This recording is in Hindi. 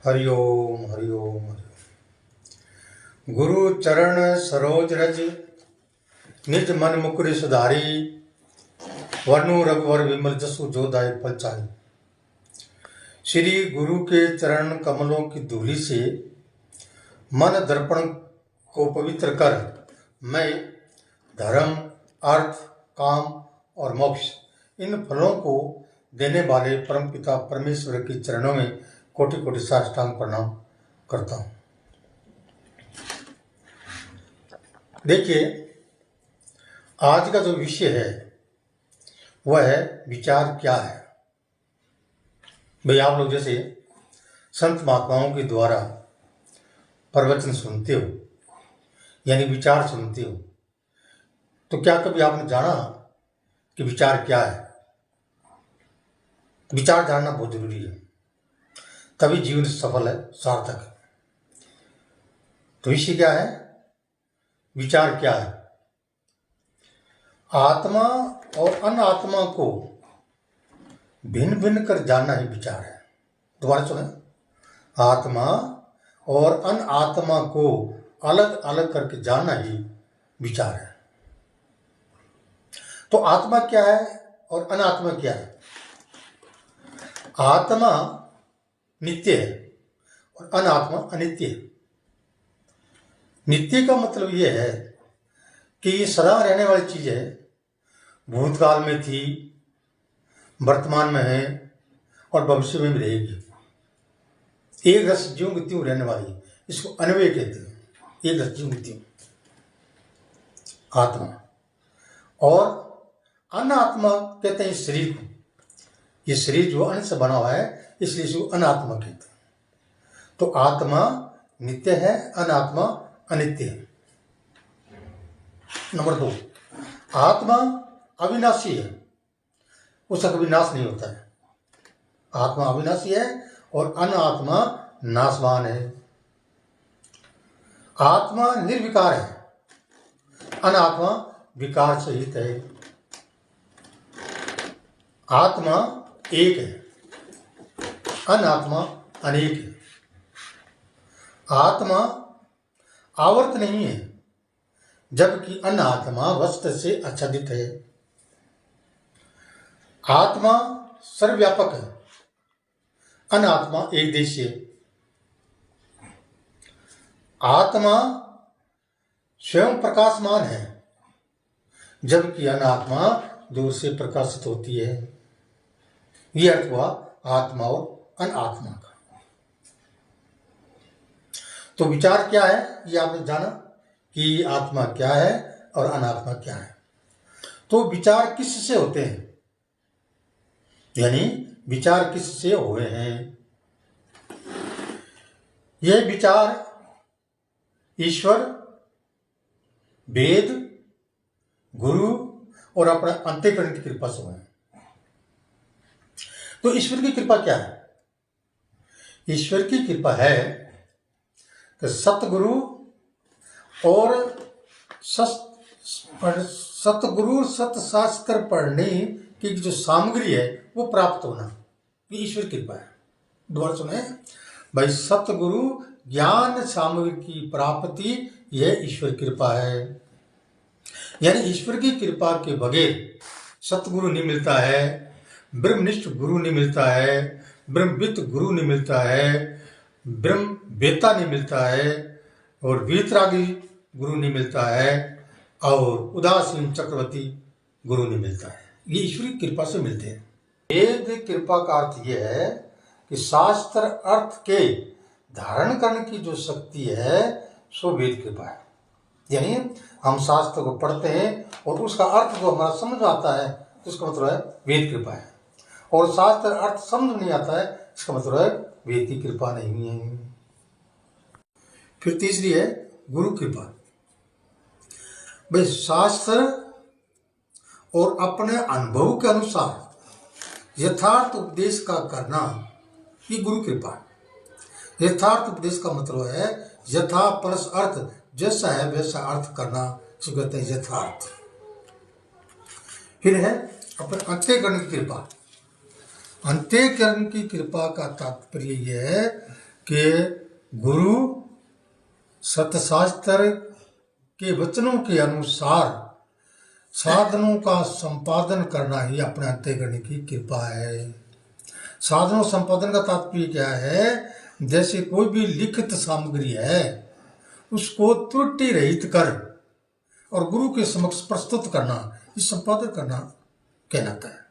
हरिओम हरिओम गुरु चरण सरोज रज निज मन मुकुर सुधारी वर्णु रघुवर विमल जसु जोदाय फलचारी। श्री गुरु के चरण कमलों की धूलि से मन दर्पण को पवित्र कर मैं धर्म अर्थ काम और मोक्ष इन फलों को देने वाले परमपिता परमेश्वर के चरणों में कोटि कोटि साष्टांग प्रणाम करता हूँ। देखिए, आज का जो विषय है वह है विचार क्या है। भाई, आप लोग जैसे संत महात्माओं के द्वारा प्रवचन सुनते हो यानी विचार सुनते हो, तो क्या कभी आपने जाना कि विचार क्या है? विचार जानना बहुत जरूरी है, तभी जीवन सफल है, सार्थक है। तो विषय क्या है? विचार क्या है? आत्मा और अनात्मा को भिन्न भिन्न कर जानना ही विचार है। दोबारा सुने, आत्मा और अनात्मा को अलग अलग करके जानना ही विचार है। तो आत्मा क्या है और अनात्मा क्या है? आत्मा नित्य है और अनात्मा अनित्य है। नित्य का मतलब यह है कि ये सदा रहने वाली चीज है, भूतकाल में थी, वर्तमान में है और भविष्य में भी रहेगी। एक रस ज्यों की त्यों रहने वाली, इसको अन्वय कहते हैं। एक रस ज्यों की त्यों आत्मा, और अनात्मा कहते हैं शरीर को। ये शरीर जो अन्न से बना हुआ है, इसलिए इसको अनात्मा कहते हैं। तो आत्मा नित्य है, अनात्मा अनित्य है। नंबर 2, आत्मा अविनाशी है, उसका कभी नाश नहीं होता है। आत्मा अविनाशी है और अनात्मा नाशवान है। आत्मा निर्विकार है, अनात्मा विकार सहित है। आत्मा एक है, अनात्मा अनेक है। आत्मा आवर्त नहीं है, जबकि अनात्मा वस्तु से आच्छादित है। आत्मा सर्वव्यापक है, अनात्मा एकदेशीय। आत्मा स्वयं प्रकाशमान है, जबकि अनात्मा दूर से प्रकाशित होती है। यह अर्थ हुआ आत्मा और अनात्मा का। तो विचार क्या है, ये आपने जाना कि आत्मा क्या है और अनात्मा क्या है। तो विचार किससे होते हैं, यानी विचार किससे हुए हैं? यह विचार ईश्वर, वेद, गुरु और अपने अंतःकरण की कृपा से हुए हैं। तो ईश्वर की कृपा क्या है? ईश्वर की कृपा है कि सतगुरु और सतशास्त्र पढ़ने की जो सामग्री है वो प्राप्त होना, ये ईश्वर की कृपा है। दोबारा सुने भाई, सतगुरु ज्ञान सामग्री की प्राप्ति यह ईश्वर कृपा है। यानी ईश्वर की कृपा के बगैर सतगुरु नहीं मिलता है, ब्रह्मनिष्ठ गुरु नहीं मिलता है, ब्रह्मविद गुरु नहीं मिलता है, ब्रह्म वेता नहीं मिलता है, और वीतरागी गुरु नहीं मिलता है, और उदासीन चक्रवर्ती गुरु नहीं मिलता है। ये ईश्वरी कृपा से मिलते हैं। वेद कृपा का अर्थ यह है कि शास्त्र अर्थ के धारण करने की जो शक्ति है सो वेद कृपा है। यानी हम शास्त्र को पढ़ते हैं और उसका अर्थ जो हमारा समझ आता है, तो इसका मतलब है वेद कृपा है। और शास्त्र अर्थ समझ नहीं आता है, इसका मतलब है वेद की कृपा नहीं है। फिर तीसरी है गुरु कृपा। भाई, शास्त्र और अपने अनुभव के अनुसार यथार्थ उपदेश का करना, ये गुरु कृपा है। यथार्थ उपदेश का मतलब है यथा प्लस अर्थ, जैसा है वैसा अर्थ करना, इसको कहते हैं यथार्थ। फिर है अपने अंतःकरण की कृपा। अंतःकरण की कृपा का तात्पर्य यह है कि गुरु सतशास्त्र के वचनों के अनुसार साधनों का संपादन करना ही अपने अंतःकरण की कृपा है। साधनों संपादन का तात्पर्य क्या है? जैसे कोई भी लिखित सामग्री है उसको त्रुटि रहित कर और गुरु के समक्ष प्रस्तुत करना, ये संपादन करना कहलाता है।